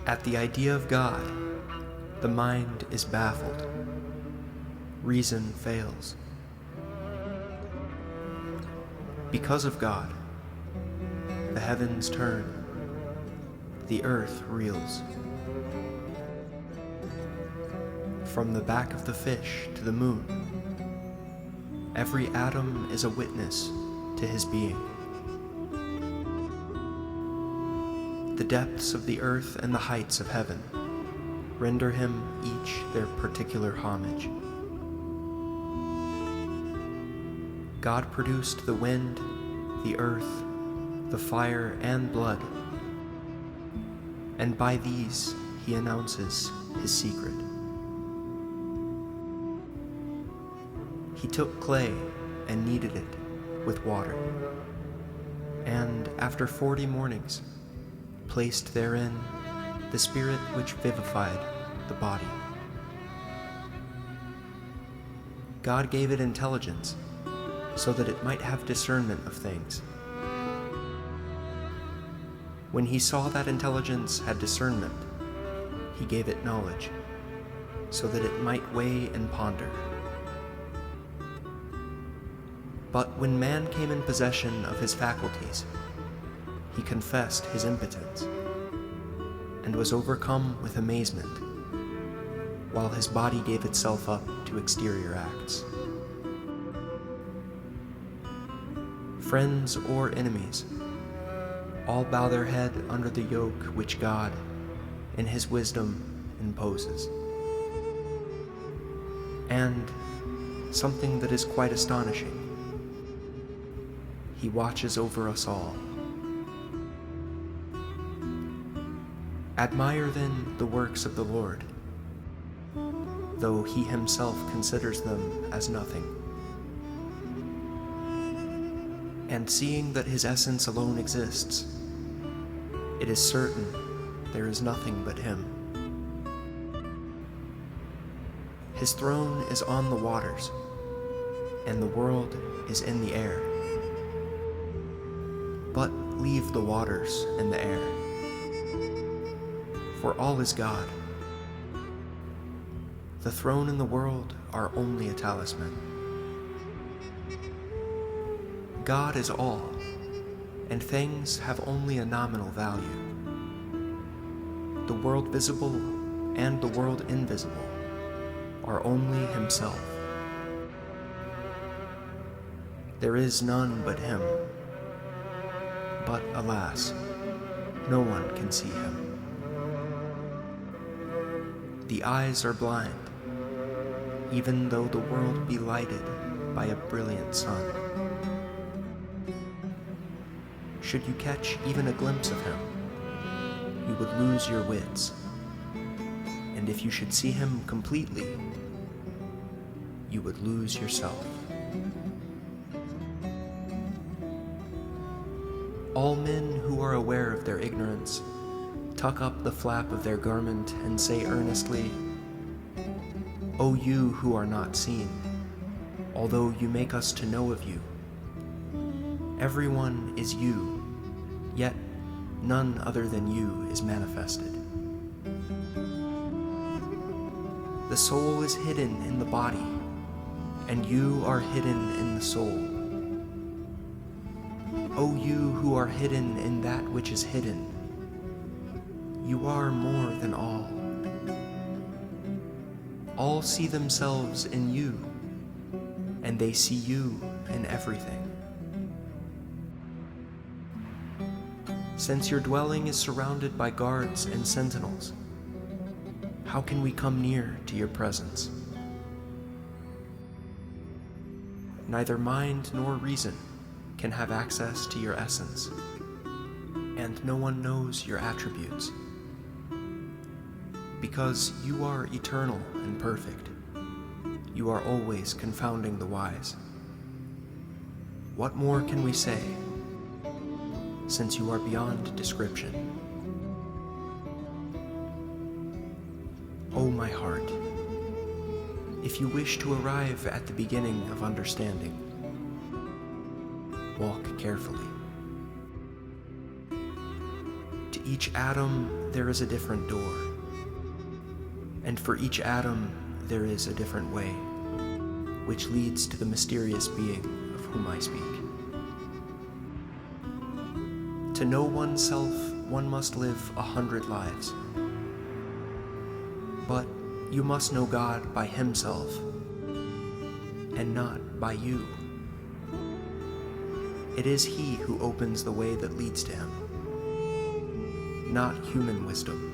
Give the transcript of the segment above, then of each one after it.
At the idea of God, the mind is baffled. Reason fails. Because of God, the heavens turn, the earth reels. From the back of the fish to the moon, every atom is a witness to his being. The depths of the earth and the heights of heaven render him each their particular homage. God produced the wind, the earth, the fire, and blood, and by these he announces his secret. He took clay and kneaded it with water, and after 40 mornings, placed therein the spirit which vivified the body. God gave it intelligence so that it might have discernment of things. When he saw that intelligence had discernment, he gave it knowledge so that it might weigh and ponder. But when man came in possession of his faculties, he confessed his impotence and was overcome with amazement, while his body gave itself up to exterior acts. Friends or enemies, all bow their head under the yoke which God, in his wisdom, imposes. And something that is quite astonishing, he watches over us all. Admire then the works of the Lord, though he himself considers them as nothing. And seeing that his essence alone exists, it is certain there is nothing but him. His throne is on the waters, and the world is in the air. But leave the waters and the air, for all is God. The throne and the world are only a talisman. God is all, and things have only a nominal value. The world visible and the world invisible are only himself. There is none but him, but alas, no one can see him. The eyes are blind, even though the world be lighted by a brilliant sun. Should you catch even a glimpse of him, you would lose your wits, and if you should see him completely, you would lose yourself. All men who are aware of their ignorance tuck up the flap of their garment and say earnestly, O you who are not seen, although you make us to know of you. Everyone is you, yet none other than you is manifested. The soul is hidden in the body, and you are hidden in the soul. O you who are hidden in that which is hidden, you are more than all. All see themselves in you, and they see you in everything. Since your dwelling is surrounded by guards and sentinels, how can we come near to your presence? Neither mind nor reason can have access to your essence, and no one knows your attributes. Because you are eternal and perfect, you are always confounding the wise. What more can we say, since you are beyond description? O my heart, if you wish to arrive at the beginning of understanding, walk carefully. To each atom there is a different door, and for each atom there is a different way, which leads to the mysterious being of whom I speak. To know oneself, one must live 100 lives. But you must know God by Himself, and not by you. It is He who opens the way that leads to Him, not human wisdom.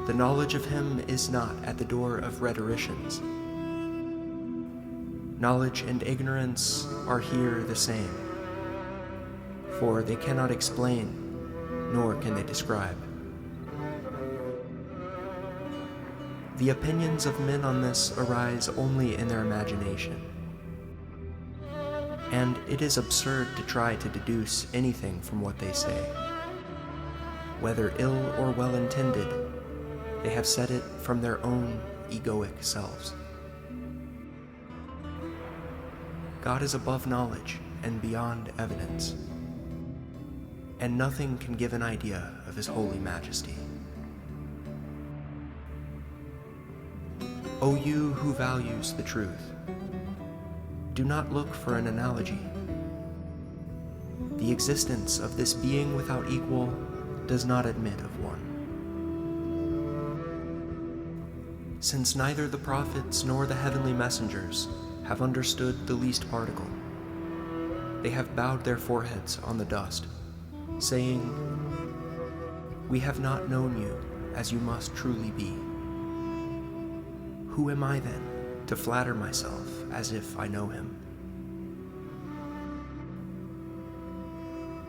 The knowledge of Him is not at the door of rhetoricians. Knowledge and ignorance are here the same, for they cannot explain, nor can they describe. The opinions of men on this arise only in their imagination, and it is absurd to try to deduce anything from what they say. Whether ill or well-intended, they have said it from their own egoic selves. God is above knowledge and beyond evidence, and nothing can give an idea of His holy majesty. O you who values the truth, do not look for an analogy. The existence of this being without equal does not admit of one. Since neither the prophets nor the heavenly messengers have understood the least particle, they have bowed their foreheads on the dust, saying, "We have not known you as you must truly be." Who am I then, to flatter myself as if I know Him?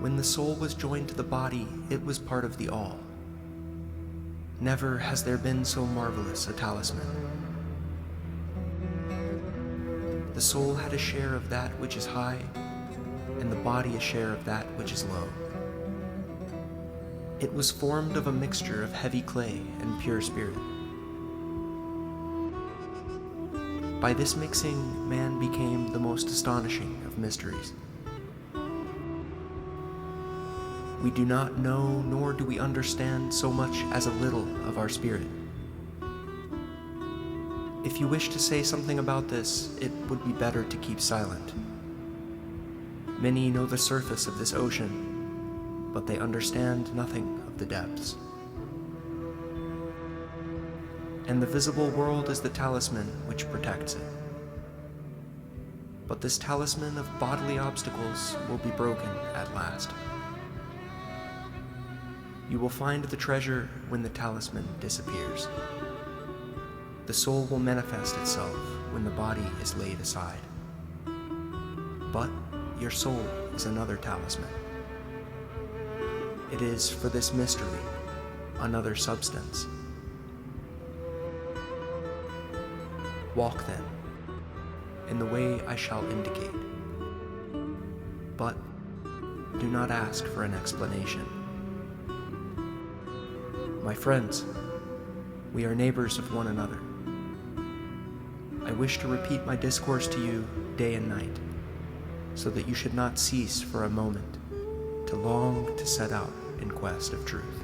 When the soul was joined to the body, it was part of the all. Never has there been so marvelous a talisman. The soul had a share of that which is high, and the body a share of that which is low. It was formed of a mixture of heavy clay and pure spirit. By this mixing, man became the most astonishing of mysteries. We do not know, nor do we understand so much as a little of our spirit. If you wish to say something about this, it would be better to keep silent. Many know the surface of this ocean, but they understand nothing of the depths. And the visible world is the talisman which protects it. But this talisman of bodily obstacles will be broken at last. You will find the treasure when the talisman disappears. The soul will manifest itself when the body is laid aside. But your soul is another talisman. It is for this mystery, another substance. Walk then, in the way I shall indicate. But do not ask for an explanation. My friends, we are neighbors of one another. I wish to repeat my discourse to you day and night, so that you should not cease for a moment to long to set out in quest of truth.